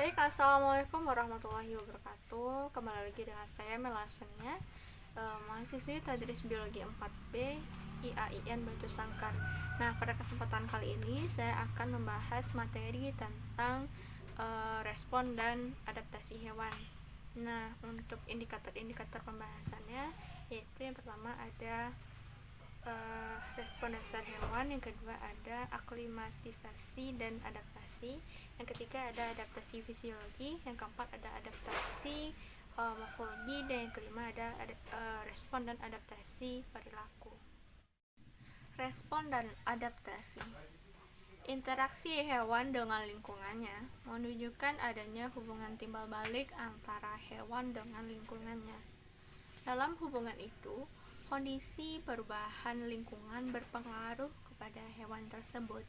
Baik, assalamualaikum warahmatullahi wabarakatuh. Kembali lagi dengan saya Melasonia, mahasiswi Tadris Biologi 4B IAIN Batu Sangkar. Nah, pada kesempatan kali ini saya akan membahas materi tentang respon dan adaptasi hewan. Nah, untuk indikator-indikator pembahasannya yaitu yang pertama ada respon dasar hewan, yang kedua ada aklimatisasi dan adaptasi, yang ketiga ada adaptasi fisiologi, yang keempat ada adaptasi morfologi, dan yang kelima ada respon dan adaptasi perilaku. Respon dan adaptasi. Interaksi hewan dengan lingkungannya menunjukkan adanya hubungan timbal balik antara hewan dengan lingkungannya. Dalam hubungan itu, kondisi perubahan lingkungan berpengaruh kepada hewan tersebut,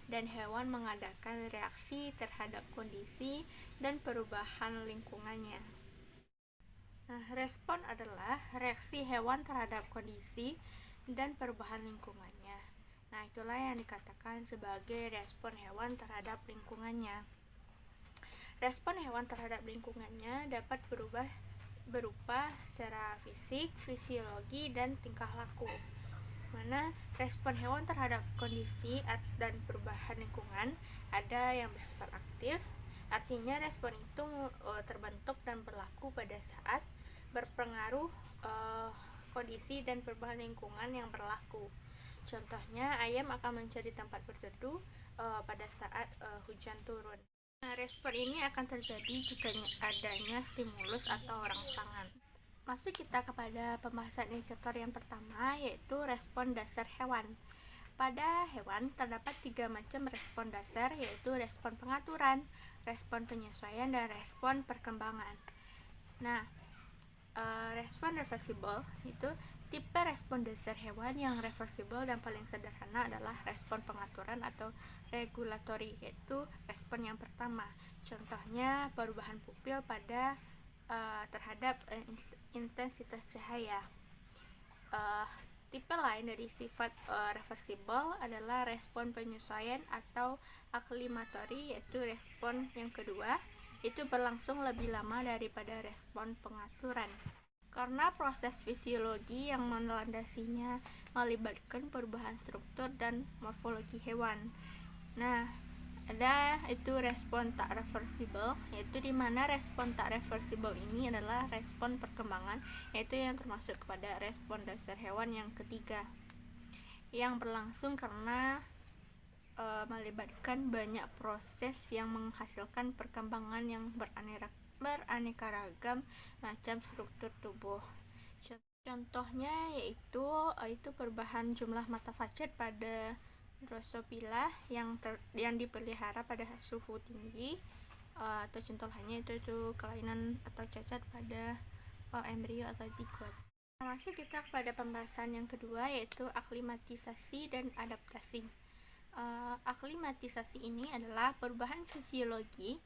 dan hewan mengadakan reaksi terhadap kondisi dan perubahan lingkungannya. Nah, respon adalah reaksi hewan terhadap kondisi dan perubahan lingkungannya. Nah, itulah yang dikatakan sebagai respon hewan terhadap lingkungannya. Respon hewan terhadap lingkungannya dapat berupa secara fisik, fisiologi, dan tingkah laku. Mana respon hewan terhadap kondisi dan perubahan lingkungan ada yang bersifat aktif, artinya respon itu terbentuk dan berlaku pada saat berpengaruh kondisi dan perubahan lingkungan yang berlaku. Contohnya, ayam akan mencari tempat berteduh pada saat hujan turun. Nah, respon ini akan terjadi jika adanya stimulus atau rangsangan. Masuk kita kepada pembahasan indikator yang pertama, yaitu respon dasar hewan. Pada hewan terdapat 3 macam respon dasar, yaitu respon pengaturan, respon penyesuaian, dan respon perkembangan. Nah, respon reversible itu tipe respon dasar hewan yang reversible dan paling sederhana adalah respon pengaturan atau regulatory, yaitu respon yang pertama. Contohnya perubahan pupil pada terhadap intensitas cahaya. Tipe lain dari sifat reversible adalah respon penyesuaian atau aklimatory, yaitu respon yang kedua, itu berlangsung lebih lama daripada respon pengaturan karena proses fisiologi yang melandasinya melibatkan perubahan struktur dan morfologi hewan. Nah, ada itu respon tak reversible, yaitu di mana respon tak reversible ini adalah respon perkembangan, yaitu yang termasuk kepada respon dasar hewan yang ketiga, yang berlangsung karena melibatkan banyak proses yang menghasilkan perkembangan yang beraneka ragam macam struktur tubuh. Contohnya yaitu perubahan jumlah mata facet pada Drosophila yang dipelihara pada suhu tinggi, atau contoh lainnya itu kelainan atau cacat pada embrio atau zigot. Masuk kita kepada pembahasan yang kedua, yaitu aklimatisasi dan adaptasi. Aklimatisasi ini adalah perubahan fisiologi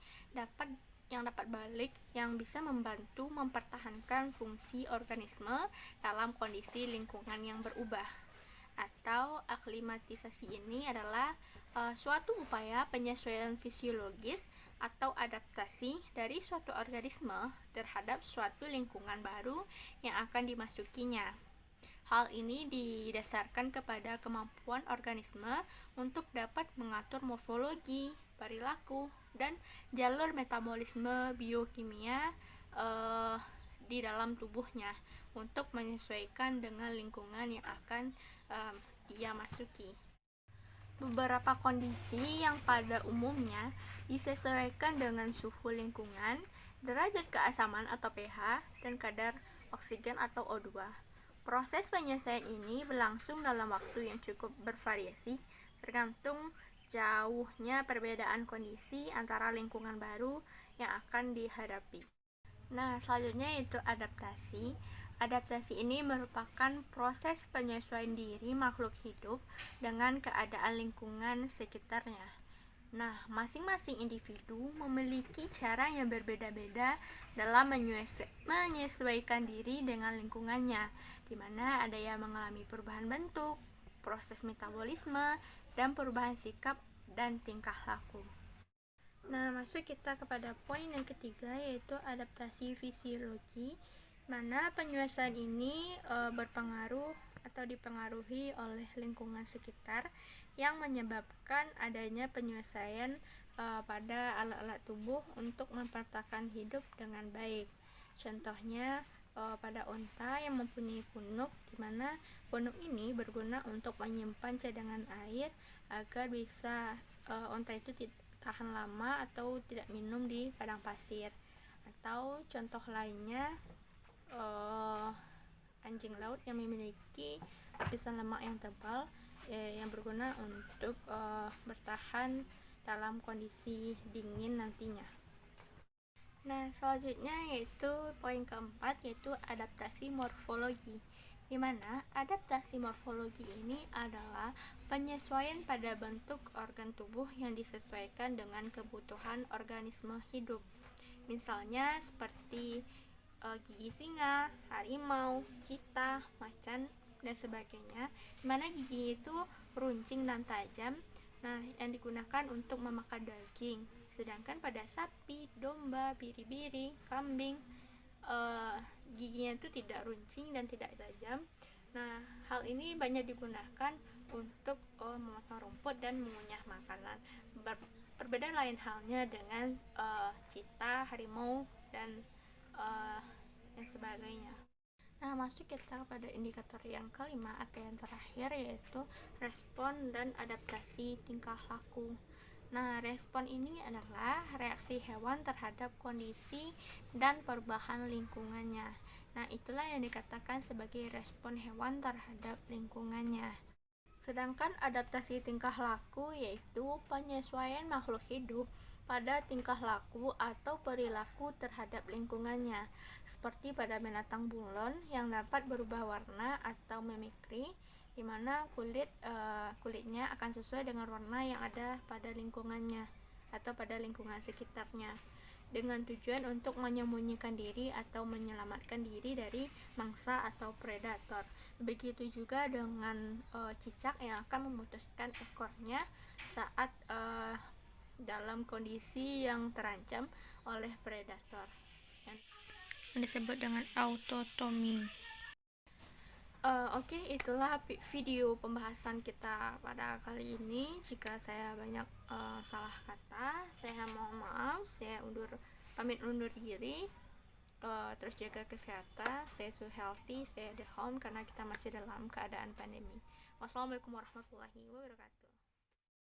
yang dapat balik yang bisa membantu mempertahankan fungsi organisme dalam kondisi lingkungan yang berubah. Atau aklimatisasi ini adalah suatu upaya penyesuaian fisiologis atau adaptasi dari suatu organisme terhadap suatu lingkungan baru yang akan dimasukinya. Hal ini didasarkan kepada kemampuan organisme untuk dapat mengatur morfologi, perilaku, dan jalur metabolisme biokimia di dalam tubuhnya untuk menyesuaikan dengan lingkungan yang akan ia masuki. Beberapa kondisi yang pada umumnya disesuaikan dengan suhu lingkungan, derajat keasaman atau pH, dan kadar oksigen atau O2. Proses penyesuaian ini berlangsung dalam waktu yang cukup bervariasi, tergantung jauhnya perbedaan kondisi antara lingkungan baru yang akan dihadapi. Nah, selanjutnya yaitu adaptasi. Adaptasi ini merupakan proses penyesuaian diri makhluk hidup dengan keadaan lingkungan sekitarnya. Nah, masing-masing individu memiliki cara yang berbeda-beda dalam menyesuaikan diri dengan lingkungannya, di mana ada yang mengalami perubahan bentuk, proses metabolisme, dan perubahan sikap dan tingkah laku. Nah, masuk kita kepada poin yang ketiga, yaitu adaptasi fisiologi, mana penyuaian ini berpengaruh atau dipengaruhi oleh lingkungan sekitar yang menyebabkan adanya penyelesaian pada alat-alat tubuh untuk mempertahankan hidup dengan baik. Contohnya pada unta yang mempunyai punuk, di mana punuk ini berguna untuk menyimpan cadangan air agar bisa unta itu tahan lama atau tidak minum di padang pasir. Atau contoh lainnya, anjing laut yang memiliki lapisan lemak yang tebal yang berguna untuk bertahan dalam kondisi dingin nantinya. Nah, selanjutnya yaitu poin keempat, yaitu adaptasi morfologi, di mana adaptasi morfologi ini adalah penyesuaian pada bentuk organ tubuh yang disesuaikan dengan kebutuhan organisme hidup. Misalnya seperti gigi singa, harimau, cheetah, macan, dan sebagainya, di mana gigi itu runcing dan tajam, nah yang digunakan untuk memakan daging. Sedangkan pada sapi, domba, biri-biri, kambing, giginya itu tidak runcing dan tidak tajam. Nah, hal ini banyak digunakan untuk memotong rumput dan mengunyah makanan. Berbeda lain halnya dengan cheetah, harimau, dan dan sebagainya. Nah, masuk kita pada indikator yang kelima atau yang terakhir, yaitu respon dan adaptasi tingkah laku. Nah, respon ini adalah reaksi hewan terhadap kondisi dan perubahan lingkungannya. Nah, itulah yang dikatakan sebagai respon hewan terhadap lingkungannya. Sedangkan adaptasi tingkah laku yaitu penyesuaian makhluk hidup pada tingkah laku atau perilaku terhadap lingkungannya, seperti pada binatang bunglon yang dapat berubah warna atau mimikri, di mana kulitnya akan sesuai dengan warna yang ada pada lingkungannya atau pada lingkungan sekitarnya, dengan tujuan untuk menyembunyikan diri atau menyelamatkan diri dari mangsa atau predator. Begitu juga dengan cicak yang akan memutuskan ekornya saat dalam kondisi yang terancam oleh predator, yang disebut dengan autotomy. Oke, itulah video pembahasan kita pada kali ini. Jika saya banyak salah kata, saya mohon maaf. Saya pamit undur diri. Terus jaga kesehatan, stay so healthy, stay at home karena kita masih dalam keadaan pandemi. Wassalamualaikum warahmatullahi wabarakatuh.